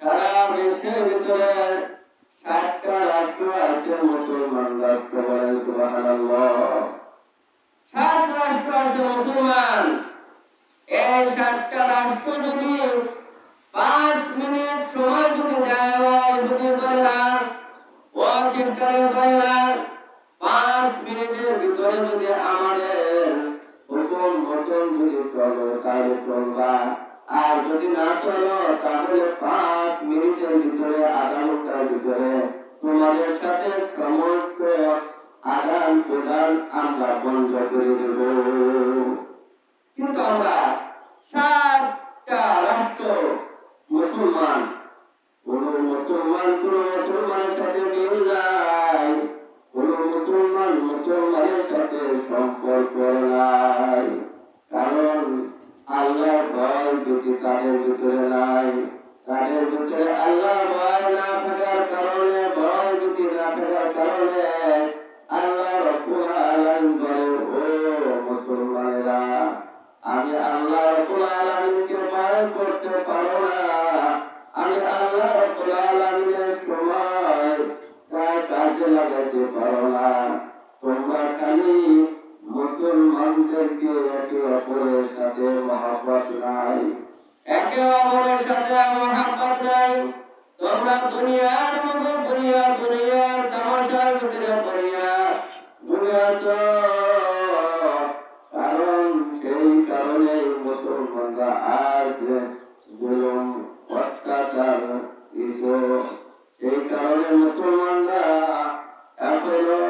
সারা বিশ্বের ভিতরে 60টা রাষ্ট্র আছে মুসলমান রাষ্ট্র, বলেন সুবহানাল্লাহ। 60 রাষ্ট্র আছে মুসলমান। এই 60টা রাষ্ট্র যদি 5 মিনিট সময় যদি দেওয়া হয়, যদি বলে না ও খ্রিস্টানের বলে না 5 মিনিটের ভিতরে যদি আমাদের হুকুম মতন যদি চলো তাহলে চলবা, আর যদি না চলো তাহলে 5 মিনিটের ভিতরে, আধা ঘন্টার ভিতরে তোমাদের সাথে সমস্ত আদান প্রদান আমরা বন্ধ করে দেব। কিন্তু আমরা 60টা রাষ্ট্র মুসলমান, কোন মুসলমানের সাথে মিল যায়, কোন মুসলমানের সাথে সম্পর্ক নাই। কারণ আল্লাহর ভয় যদি তাদের ভিতরে নাই, তাদের ভিতরে আল্লাহর ভয় না থাকার কারণে, ভয় যদি না থাকার কারণে আল্লাহ রাব্বুল আলামিন বলে, ও মুসলমানেরা, আমি আল্লাহ রাব্বুল আলামিনকে ভয় করতে পারো না, আমি আল্লাহ রাব্বুল আলামিনের সময় কাজে লাগাতে পারো না। তোমরা খালি মুসলমানদেরকে একে অপরের সাথে মহব্বত নাই, একে অপরের সাথে মহব্বত নাই। তোমরা দুনিয়ার মধ্যে দুনিয়ার তামাশার ভিতরে পড়িয়া ঘুরে আসো। কারণ সেই কারণে মুসলমানরা আজ জুলুম অত্যাচার কিছু, সেই কারণে মুসলমানরা এখনো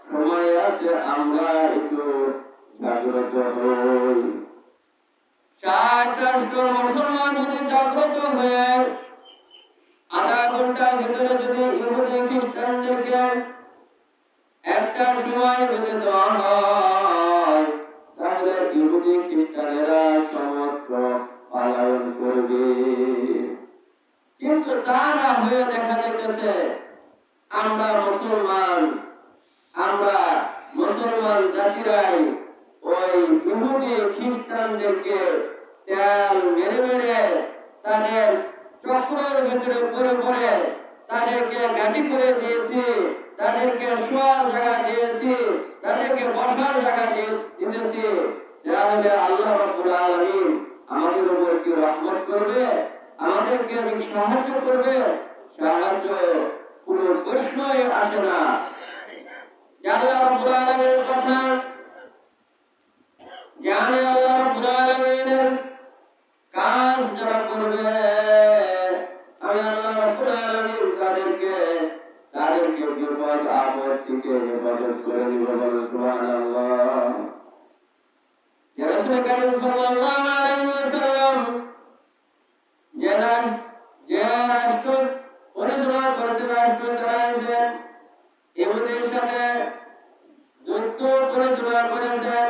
সময় আছে আমরা একটু জাগ্রত হই। 60 রাষ্ট্র মুসলমান যদি জাগ্রত হয়ে আধা ঘন্টার ভিতরে যদি ইহুদি খ্রিস্টানদেরকে একটা সময় বেঁধে দেওয়া হয়, তাহলে ইহুদি খ্রিস্টানেরা সমস্ত পালন করবে। কিন্তু তা না হয়ে দেখা যাইতেছে আমরা মুসলমান জাতিরাই ওই ইহুদি খ্রিস্টানদেরকে তেল মেরে মেরে তাদের চক্রের ভিতরে পড়ে পড়ে তাদেরকে ঘাঁটি করে দিয়েছি, তাদেরকে শোয়ার জায়গা দিয়েছি, তাদেরকে বসার জায়গা দিতেছি। তাহলে আল্লাহ রাব্বুল আলামিন আমাদের উপর কি রহমত করবে? আমাদেরকে সাহায্য করবে? সাহায্য কোনো প্রশ্নই আসে না। আল্লাহ রাব্বুল আলামিনের কথা জানে, আল্লাহ রাব্বুল আলামিনের কাজ যারা করবে, আমি আল্লাহ রাব্বুল আলামিন তাদেরকে বিপদ আপদ থেকে হেফাজত করে দিব। সুবহানাল্লাহ। ইয়া রাসূল কারীম সাল্লাল্লাহু আলাইহি ওয়াসাল্লাম যে রাষ্ট্র পরিচালনা করেছেন, রাষ্ট্র চালাইছেন, ইহুদির সাথে যুদ্ধ পরিচালনা করেছেন।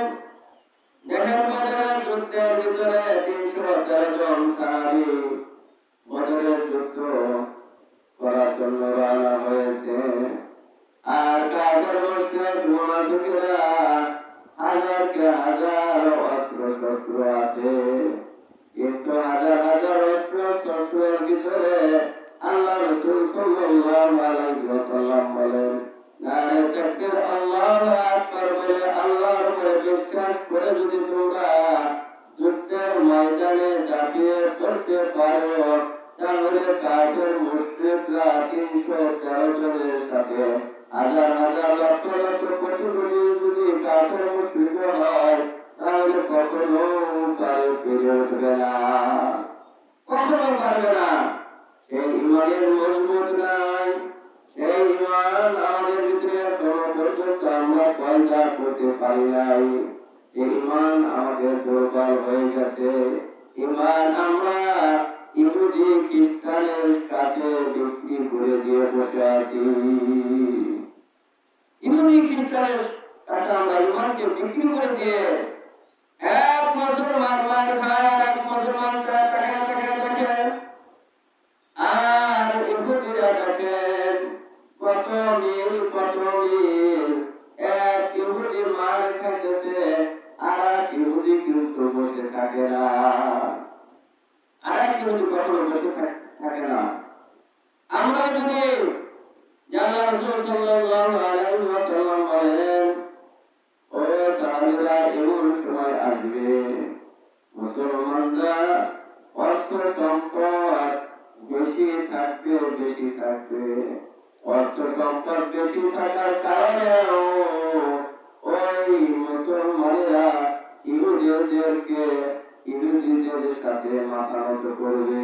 দেখেন বদরের যুদ্ধের ভিতরে 313 জন সাহাবী বদরের যুদ্ধ করার জন্য রওনা হয়েছে। আর কাফের মুশরিক মুনাফিকরা হাজারকে হাজার অস্ত্র শস্ত্র আছে, কিন্তু হাজার হাজার অস্ত্র শস্ত্রের ভিতরে আল্লাহ রাসূল সাল্লাল্লাহু আলাইহি ওয়াসাল্লাম বলেন, নারে তাকবীর, আল্লাহু আকবার বলে আল্লাহর উপরে বিশ্বাস করে যদি তোমরা যুদ্ধের ময়দানে ঝাঁপিয়ে পড়তে পারো, তাহলে কাফের মুশরিকরা 313 জনের সাথে হাজার হাজার লক্ষ লক্ষ কোটি কোটি যদি কাফের মুশরিক হয়, তাহলে কখনো তারা ফিরে উঠবে না, কখনো পারবে না। সেই ইমানের মজবুত নাই, সেই ইমান আমাদের ভিতরে এখনো পর্যন্ত আমরা পয়দা করতে পারি নাই। এই ইমান আমাদের দুর্বল হয়ে গেছে। ইমান আমরা ইহুদি খ্রিস্টানের কাছে বিক্রি করে দিয়ে বসে আছি। ইহুদি খ্রিস্টানের কাছে আমরা ইমানকে বিক্রি করে দিয়ে এক মুসলমান মার খায়, আর এক মুসলমান টাকা দেখে, আর ইহুদিরা দেখেন কত মিল এক ইহুদি মার খাইতেছে, আর এক ইহুদি কিন্তু বসে থাকে না, আর এক ইহুদি কখনো বসে থাকে না। থাকবে, বেশি থাকবে। অর্থ সম্পদ বেশি থাকার কারণেও ওই মুসলমানেরা ইহুদিদের সাথে মাথা নত করবে,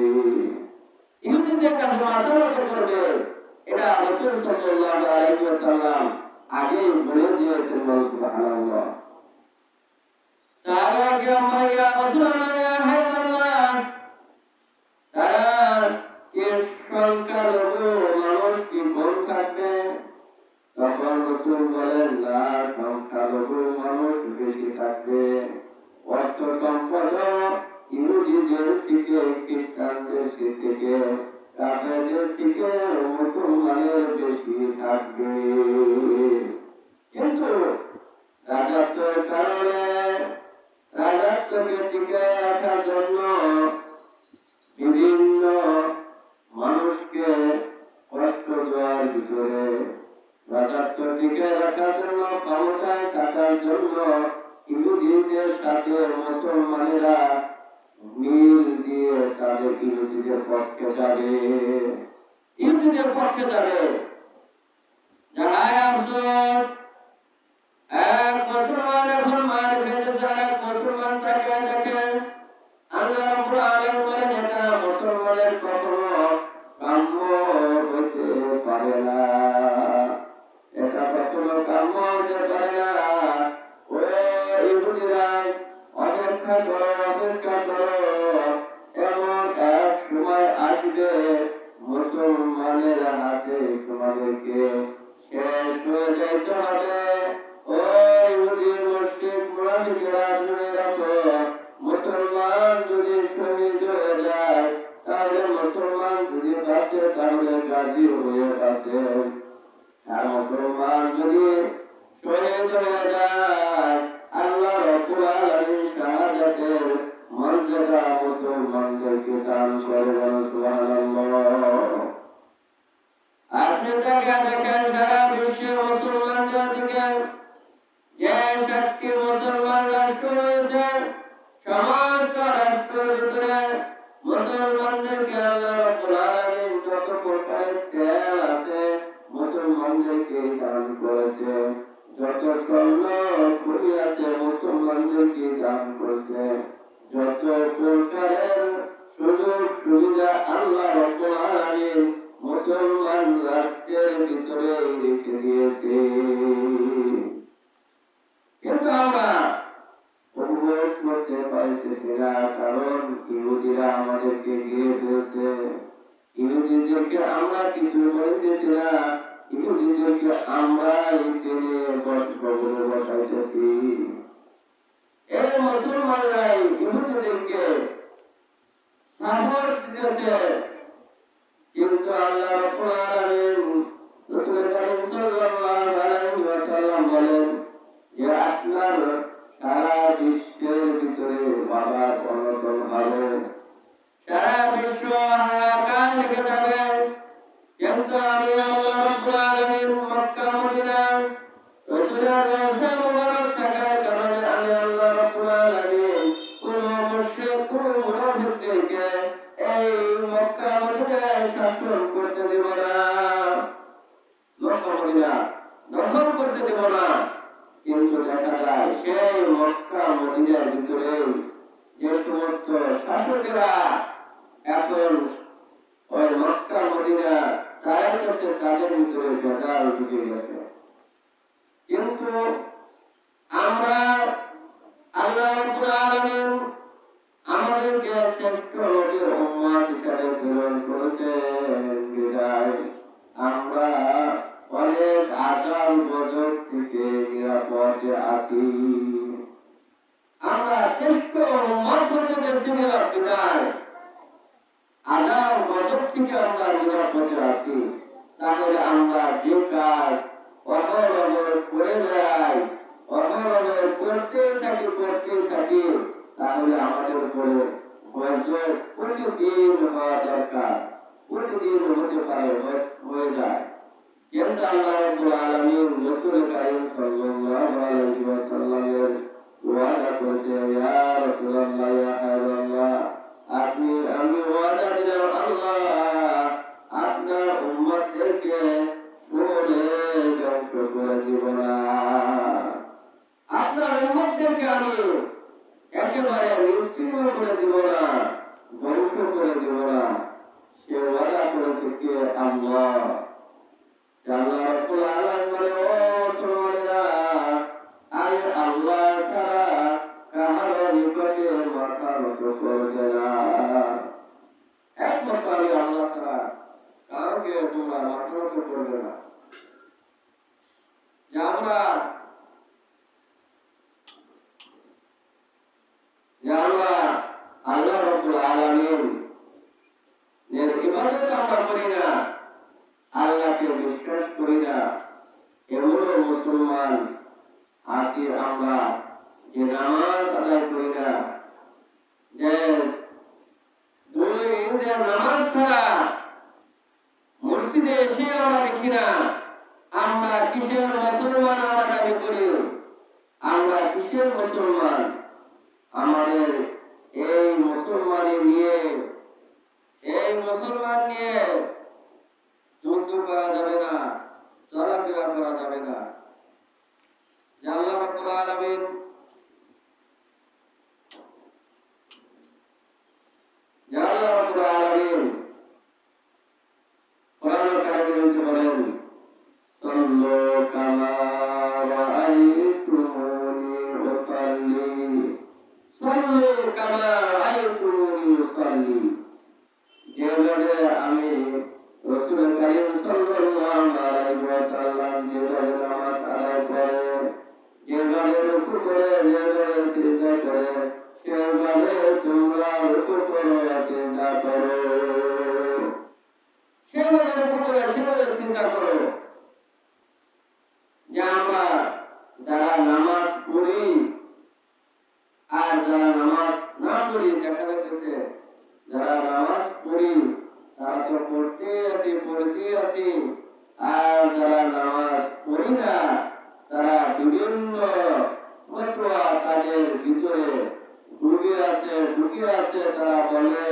ইহুদিদের কাছে মাথা নত করবে। এটা রাসূল সাল্লাল্লাহু আলাইহি ওয়াসাল্লাম আগেই বলে দিয়েছেন। সুবহানাল্লাহ। সাহাবায়ে কিরাম বলে, ইয়া রাসূলুল্লাহ, ইয়া হাবিবাল্লাহ, তারা এর সংখ্যালঘু মানুষ কি কম থাকবে? তখন রাসূল বলেন, না, সংখ্যালঘু মানুষ বেশি থাকবে। অর্থ সম্পদ ইহুদিদের থেকে, খ্রিস্টানদের থেকে, কাফেরদের থেকে মুসলমানের বেশি থাকবে। কিন্তু রাজত্বের কারণে রাজত্বকে টিকে রাখার জন্য বিভিন্ন মানুষকে কষ্ট দেওয়ার ভিতরে, রাজত্ব টিকে রাখার জন্য, ক্ষমতায় থাকার জন্য ইহুদিদের সাথে মুসলমানেরা মিল দিয়ে তাদের ইহুদিদের পক্ষে যাবে, ইহুদিদের পক্ষে যাবে। যাহাই আফসোস, এক মুসলমান এখন মার খেতেছে, এক মুসলমান তাকে দেখে। আল্লাহ রাব্বুল আলামিন বলেন, এটা মুসলমানের কখনো কাম্য হতে পারে না, এটা কখনো কাম্য হতে পারে না। ও ইহুদিরা, অপেক্ষা করো, অপেক্ষা করো, এমন এক সময় আসবে মুসলমানের হাতে তোমাদেরকে শেষ হয়ে যাইতে হবে। ও ইহুদি, মুশরিক, মুনাফিকেরা, শুনে রাখো, মুসলমান যদি শহীদ হয়ে যায়, তাহলে মুসলমান যদি বাঁচে, তাহলে গাজী হয়ে বাঁচে। আর মুসলমান যদি শহীদ হয়ে যায়, আল্লাহ রাব্বুল আলামিন শাহাদাতের মর্যাদা মুসলমানদেরকে দান করবেন। সুবহানাল্লাহ। আপনি তাকে দেখেন, সারা বিশ্বের মুসলমানদের দিকে যে 7টি মুসলমান রাষ্ট্র রয়েছে, সমস্ত রাষ্ট্রের ভিতরে মুসলমানদেরকে আল্লাহ রাব্বুল আলামিন যত প্রকারের তেল আছে মুসলমানদেরকে দান করেছে, যত স্বর্ণ খনি আছে মুসলমানদেরকে দান করেছে, যত প্রকারের সুযোগ সুবিধা আল্লাহ রাব্বুল আলামিন মুসলমান রাষ্ট্রের ভিতরে রেখে দিয়েছে। কিন্তু আমরা উপভোগ করতে পারতেছি না, কারণ ইহুদিরা আমাদেরকে ঘিরে ফেলছে। ইহুদিদেরকে আমরা কিছু বলতেছি না, ইহুদিদেরকে আমরা টেনে কবরে বসাইতেছি। এই মুসলমানরাই ইহুদিদেরকে সাপোর্ট দিতেছে। কিন্তু আল্লাহ রাব্বুল আলামিন রাসূল কারীম সাল্লাল্লাহু আলাইহি ওয়াসাল্লাম বলেন যে আপনার সারা বিশ্বের ভিতরে বাবা অনটন হবে, সারা বিশ্ব হাহাকার লেগে যাবে। কিন্তু আমি আল্লাহ রাব্বুল আলামিন মক্কা মদিনা রাসূলের রওজা মুবারক থাকার কারণে আমি আল্লাহ রাব্বুল আলামিন কোন মুশরিক, কোন মুনাফিকদেরকে এই মক্কা মদিনায় শাসন করতে দেব না, মক্কা মদিনা দখল করতে দেব না। কিন্তু দেখা যায় সেই মক্কা মদিনার ভিতরে যে সমস্ত শাসকেরা এখন ওই মক্কা মদিনা তাদের কাছে, তাদের ভিতরে ভেজাল ঢুকে গেছে। কিন্তু আমরা আল্লাহ রাব্বুল আলামিন আমাদেরকে শ্রেষ্ঠ নবীর উম্মত হিসেবে প্রেরণ করেছেন বিধায় আমরা অনেক আযাব গজব থেকে নিরাপদে আছি। আমরা শ্রেষ্ঠ উম্মত হতে পেরেছি বিধায় আযাব গজব থেকে আমরা নিরাপদে আছি। তাহলে আমরা যে কাজ অহরহ করে যাই, অহরহ করতে থাকি, তাহলে আমাদের উপরে প্রতিদিন হওয়া দরকার, প্রতিদিন হতে পারে, হয়ে যায়। কিন্তু আল্লাহ রাব্বুল আলামিন রাসূল কারীম সাল্লাল্লাহু আলাইহি ওয়াসাল্লামের ওয়াদা করেছে, ইয়া রাসূলুল্লাহ, ইয়া হাবিবাল্লাহ, আমি ওয়াদা দিলাম আল্লাহ আল্লাহ আল্লাহ রাব্বুল আলামিন বলে ও তোমারা আমি আল্লাহ তাআলা কাহারও নিকটে মাথা নত করবে না একমাত্র আমি আল্লাহ তাআলা কাউকে তোমরা মাথা নত করবে না যে আমরা আল্লাহ রাব্বুল আলামিন এর ইবাদত আমরা করি না আল্লাহকে বিশ্বাস করি না এমন মুসলমান আজকে আমরা যে নামাজ আদায় করি না যে দুই ঈদের নামাজ ছাড়া মসজিদে এসে আমরা দেখি না আমরা কিসের মুসলমান আমরা দাবি করি আমরা কিসের মুসলমান আমাদের এই মুসলমান নিয়ে যুদ্ধ করা যাবে না চলাফেরা করা যাবে না আল্লাহ রাব্বুল আলামিন কোরআনুল কারীমে বলেন সাল্লু কামা রাআইতুমুনি উসাল্লি সাল্লু কামা রাআইতুমুনি উসাল্লি যেভাবে আমি রাসূল কারীম সাল্লাল্লাহু আলাইহি ওয়াসাল্লাম যেভাবে নামাজ আদায় করে যেভাবে রুকু করে যেভাবে সিজদা করে সেভাবে তোমরা রুকু করো সিজদা করো সেভাবে রুকু করে সেভাবে সিজদা করো যে আমরা যারা নামাজ পড়ি আর যারা নামাজ না পড়ি দেখা যাচ্ছে যারা নামাজ পড়ি তারা তো পড়তে আছি আর যারা নামাজ পড়ি না তারা বিভিন্ন ফতোয়া তাদের ভিতরে ঢুকে আছে তারা বলে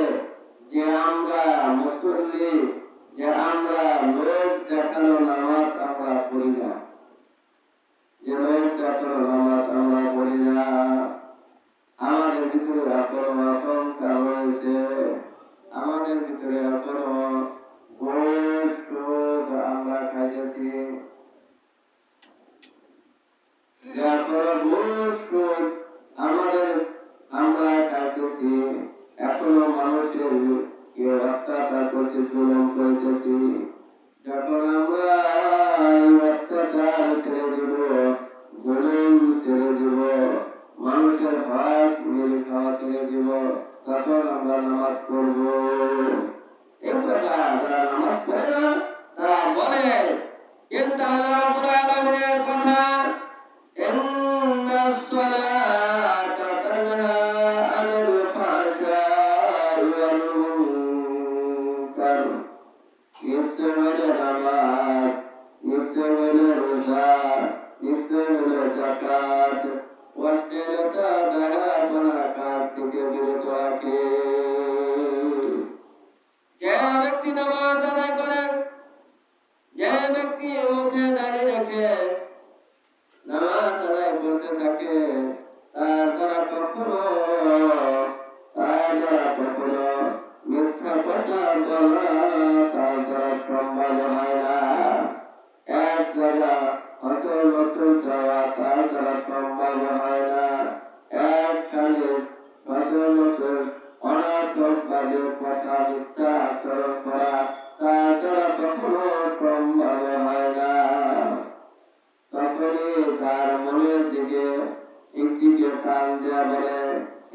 যে আমরা মুসল্লি যে আমরা লোক দেখানো নামাজ আমরা পড়ি না যে লোক দেখানো নামাজ আমরা পড়ি না আমাদের ভিতরে এখনো আশঙ্কা রয়েছে আমাদের ভিতরে এখনো আমরা খাইতেছি আমরা খাইতেছি এখনো মানুষের কেউ অত্যাচার করছে জুলুম করতেছি যখন আমরা অত্যাচার ছেড়ে দিব জুলুম ছেড়ে দিব মানুষের ভাত মিল খাওয়া ছেড়ে দিব তখন আমরা নামাজ পড়ব এই কথা যারা নামাজ পড়ে না তারা বলে কিন্তু আল্লাহ রাব্বুল আলামিনের কথা ইন্নাস সালাতা তানহা আনিল ফাহশাই ওয়াল মুনকার নিশ্চয় নামাজ নিশ্চয় রোজা নিশ্চয় যাকাত অশ্লীলতা বেহায়াপনা কাজ থেকে বিরত রাখে যে ব্যক্তি নামাজ আদায় করে যে ব্যক্তি মুখে দাঁড়িয়ে রাখে নামাজ আদায় করতে থাকে তার দ্বারা কখনো মিথ্যা কথা বলা তার দ্বারা সম্ভব হয় না এক জায়গা নতুন যাওয়া তার দ্বারা সম্ভব হয় না একখানে নতুন অনার্থক বাজে কথা মিথ্যা আচরণ করা তার দ্বারা কখনো সম্ভব হয় না তখনই তার মনের দিকে একদিকে টান দেওয়া বলে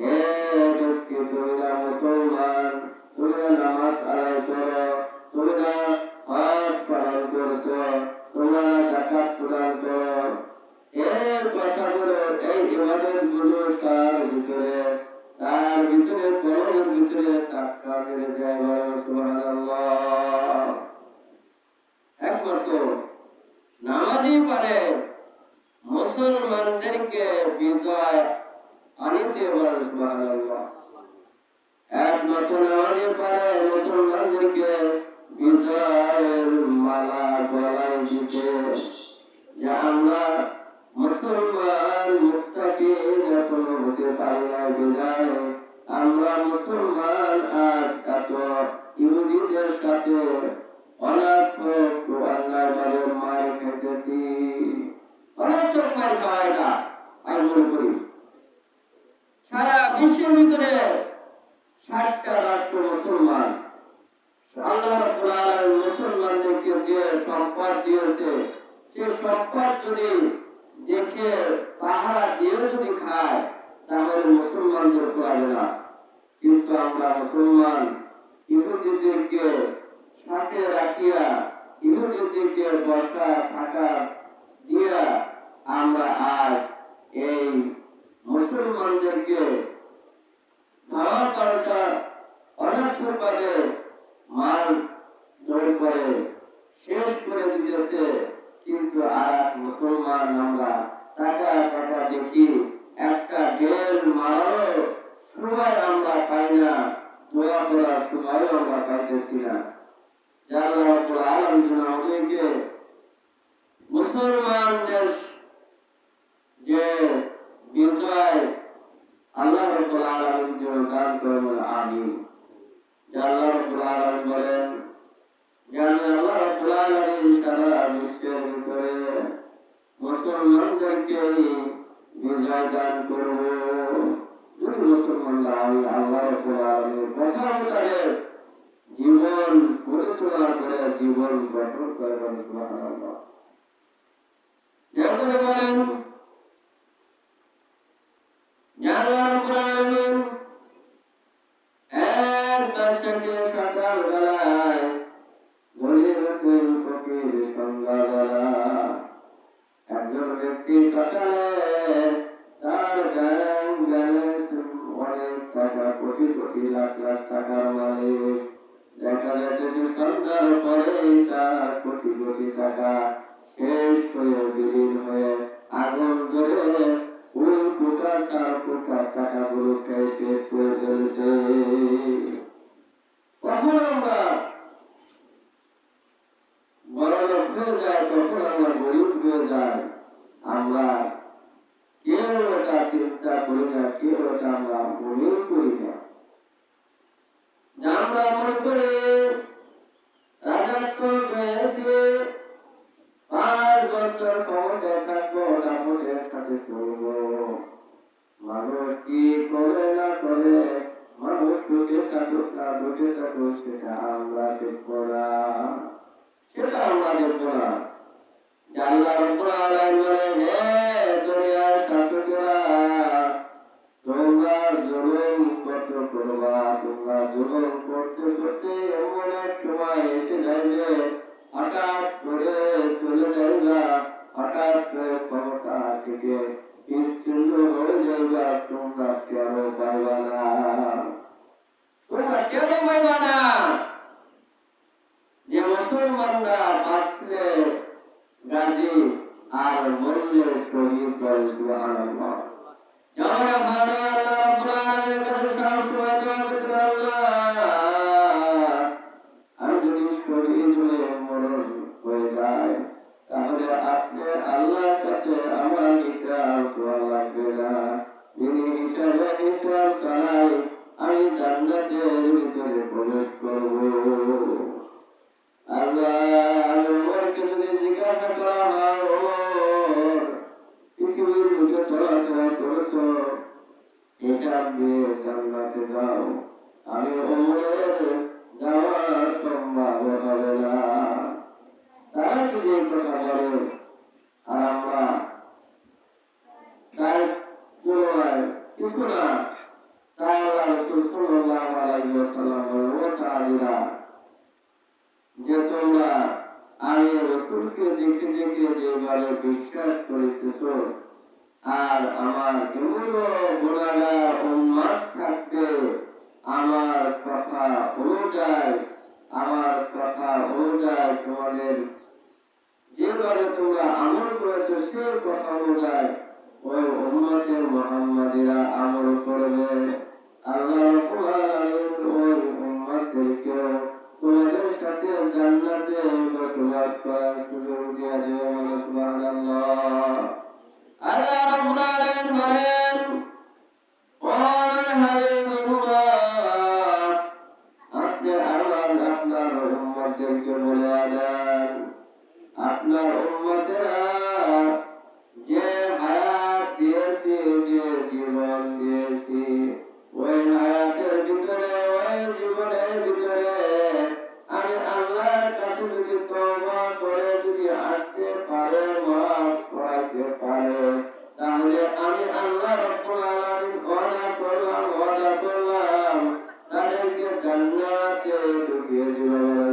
হে ব্যক্তি তুমি না মুসলমান তুমি না নামাজ আদায় করো তুমি না হজ পালন করছো তোমরা যাকাত প্রদান করো এই কথাগুলো এই ইবাদতগুলো তার ভিতরে কলমের ভিতরে টাটকা মেরে যায় সুবহানাল্লাহ একমাত্র নামাজই পারে মুসলমানদেরকে বিজয় আনিতে বলে সুবহানাল্লাহ একমাত্র নামাজই পারে মুসলমানদেরকে বিজয়ের মালা গলায় দিতে যে আমরা মুসলমান মুত্তাকিন এখনো হতে পারি না বিদায় আমরা মুসলমান আজ এত ইহুদিদের সাথে অনার্থক আল্লাহর বাড়ির মায়ের খেতেছি, অনার্থক মার খাওয়ায় না। আমি মনে করি সারা বিশ্বের ভিতরে 60টা রাষ্ট্র মুসলমান, আল্লাহ রাব্বুল আলামিন মুসলমানদেরকে যে সম্পদ দিয়েছে, সে সম্পদ যদি দেখে পাহারা দিয়ে যদি খায় তাহলে মুসলমানদের পাবে না। কিন্তু আমরা মুসলমান ইহুদিদেরকে সাথে রাখিয়া, ইহুদিদেরকে বসা থাকা দিয়া আমরা আজ এই মুসলমানদেরকে ধাওয়া করাটা অনার্থকভাবে মাল জড় করে শেষ করে দিতেছে। কিন্তু আর মুসলমান আমরা টাকা টাকা দেখি, একটা ঢের মারারও সময় আমরা পাই না, দোয়া করার সময়ও আমরা পাইতেছি না। যার রাব্বুল আলামিন আমাদেরকে মুসলমানদের যে বিজয় আল্লাহ রাব্বুল আলামিন যেন দান করেন, আমিন। আল্লাহ রাব্বুল আলামিন বলেন যে আল্লাহ রাব্বুল আলামিন সারা বিশ্বের ভিতরে মুসলমানদেরকে বিজয় দান করব। যদি মুসলমানরা আল্লাহ রাব্বুল আলামিনের কথা অনুসারে জীবন পরিচালনা করে জীবন গঠন করবেন, সুবহানাল্লাহ। এরপরে বলেন আল্লাহ রাব্বুল আলামিন সকাল বেলায় গরিবের ফকির সন্ধ্যাবেলা একজন ব্যক্তি সকালে তার ব্যাংক অনেক টাকা, কোটি কোটি লাখ লাখ টাকার মালিক। দেখা যাচ্ছে যে সন্ধ্যার পরে তার কোটি কোটি টাকা শেষ হয়ে বিলীন হয়ে আগুন ধরে ওই কোটার তার কোটার টাকাগুলো খেয়ে শেষ করে ফেলেছে। কখন আমরা বড়লোক হয়ে যায়, কখন আমরা গরিব হয়ে যায়, আমরা কেউ এটা চিন্তা করি না, কেউ এটা আমরা মনে করি না। আমরা মনে করি রাজত্ব পেয়েছে, 5 বছর ক্ষমতায় থাকবো, দাপটের সাথে চলবো। মানুষ কি করে না করে, মানুষ বেঁচে থাকুক না বেঁচে থাকুক, সেটা আমরা দেখবো না, সেটা আমরা দেখবো না। আল্লাহ রাব্বুল আলামিন বলেন, হে দুনিয়ার শাসকেরা, তোমরা জুলুম কত করবা, তোমরা জুলুম করতে করতে এমন এক সময় এসে যাবে হঠাৎ করে চলে যাইবা, হঠাৎ করে ক্ষমতা থেকে বিচ্ছিন্ন হয়ে যাইবা, তোমরা কেন পাইবা না, তোমরা কেন পাইবা না। যে মুসলমানরা বাঁচলে গাজী আর মরলে শহীদ, সুবহানাল্লাহ। যারা ভালো আল্লাহ রাব্বুল আলামিনের কাছে সাহায্য করতে আল্লাহ, আর যদি শহীদ হয়ে মরণ হয়ে যায় তাহলে আপনি আল্লাহর কাছে আমার হিসাব করা লাগবে না। যিনি হিসাবে হিসাব চালাই আমি জান্নাতের ভিতরে প্রবেশ করব। আল্লাহ ওমরকে যদি জিজ্ঞাসা করা হয়, ওমর পৃথিবীর বুকে চলাফেরা করেছো, হিসাব দিয়ে জান্নাতে যাও, আমি ওমরের যাওয়ার সম্ভব হবে না। তারা যদি এই কথা বলে আর আমরা তার তুলনায় কিছু না, তাই আল্লাহ রাসূল সাল্লাল্লাহু আলাইহি ওয়াসাল্লাম বলেন, যে তোমরা আমি রাসূলকে দেখে দেখে যেভাবে বিশ্বাস করিতেছ, আর আমার এমন গুনাহগার উম্মত থাকতে আমার কথা অনুযায়ী তোমাদের যেভাবে তোমরা আমল করেছ সেই কথা অনুযায়ী ওই উম্মতের মুহাম্মাদীরা আমল করবে। আল্লাহ রাব্বুল আলামিন ওই উম্মতদেরকে তোমাদের সাথে জান্নাতে বসবাস করার সুযোগ দিয়ে দেবেন, সুবহানাল্লাহ। আল্লাহ রাব্বুল আলামিন বলেন, ওয়া হাবিবুল্লাহ, আপনি আপনার উম্মত উম্মতদেরকে বলে দেন, আপনার উম্মতেরা যে হায়াত দিয়েছি, যে জীবন দিয়েছি, ওই হায়াতের ভিতরে, ওই জীবনের ভিতরে আমি আল্লাহর কাছে যদি তওবা করে যদি আসতে পারে, মাফ করাতে পারে, তাহলে আমি আল্লাহ রাব্বুল আলামিন ওয়াদা করলাম তাদেরকে জান্নাতে ঢুকিয়ে দিব।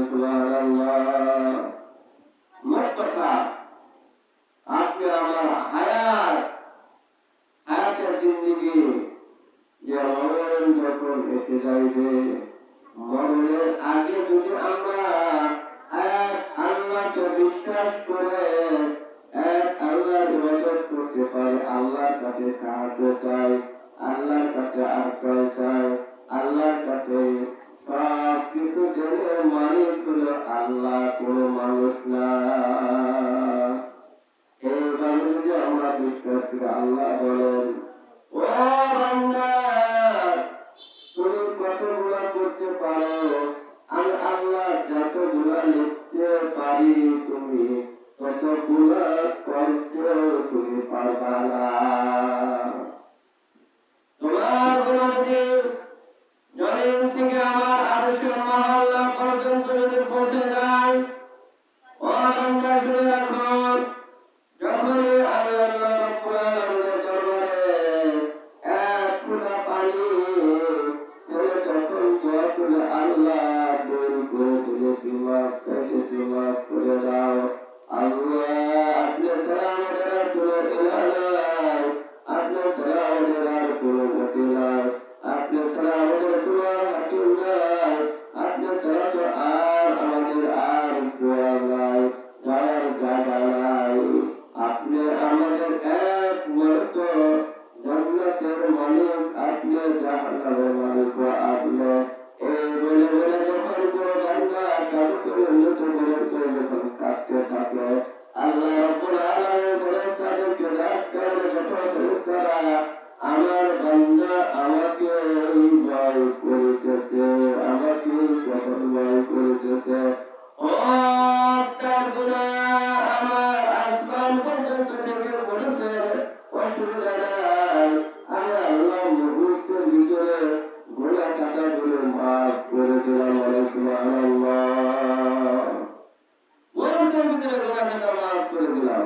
সুবহানাল্লাহ। মোট কথা, আপনি আমার হায়াতের জিন্দেগি যে মরণ যখন এসে যাইবে, মরণের আগে যদি আমরা আল্লাহকে বিশ্বাস করে এক আল্লাহর ইবাদত করতে পারি, আল্লাহর কাছে সাহায্য চাই, আল্লাহর কাছে আশ্রয় চাই, আল্লাহর কাছে সব কিছু জেনে মালিক হলো আল্লাহ, কোনো মানুষ না। এইভাবে যদি আমরা বিশ্বাস করি, আল্লাহ বলেন, ও বান্দা, তুমি কতগুলা করতে পারো, আমি আল্লাহ যতগুলা লিখতে পারি তুমি ততগুলা করতেও তুমি পারবা না। তোমার গুলো যদি জমিন থেকে আমার আরশের মহল্লা পর্যন্ত যদি পৌঁছে যায়, ও বান্দা শুনে রাখো, যখনই আমি আল্লাহ রাব্বুল আলামিনের দরবারে এক ফোঁটা পানি ছেড়ে যখন দোয়া করে, আল্লাহ দূর করে দিলে মাফ করে দাও, আল্লাহ আপনি ছাড়া আমাদের আর কোনো ইলাহ নাই, আপনি ছাড়া আমাদের আর কোনো গতি নাই, আপনি ছাড়া আমাদের কোনো হাকিম নাই, আপনি ছাড়া তো আর আমাদের আর দোয়া নাই, যাওয়ার জায়গা নাই, আপনি আমাদের একমাত্র জান্নাতের মালিক, আপনি জাহান্নামের মালিক আপনি। এই বলে বলে যখন কোনো বান্দা কাজ করে নতুন করে যখন কাটতে থাকে, আল্লাহ রাব্বুল আলামিন বলেন, তাদেরকে রাস্তায় যখন ফেরেশতারা আমার বান্দা আমাকে ভয় করিতেছে, আমাকে যখন ভয় করিতেছে, ও তার গুনাহ আমার আসমান পর্যন্ত থেকে পড়েছে, অসুবিধা নাই, আমি আল্লাহ মুহূর্তের ভিতরে গুনাহ কাটাগুলো মাফ করে দিলাম। সুবহানাল্লাহ। মুহূর্তের ভিতরে গুনাহ কাটা মাফ করে দিলাম।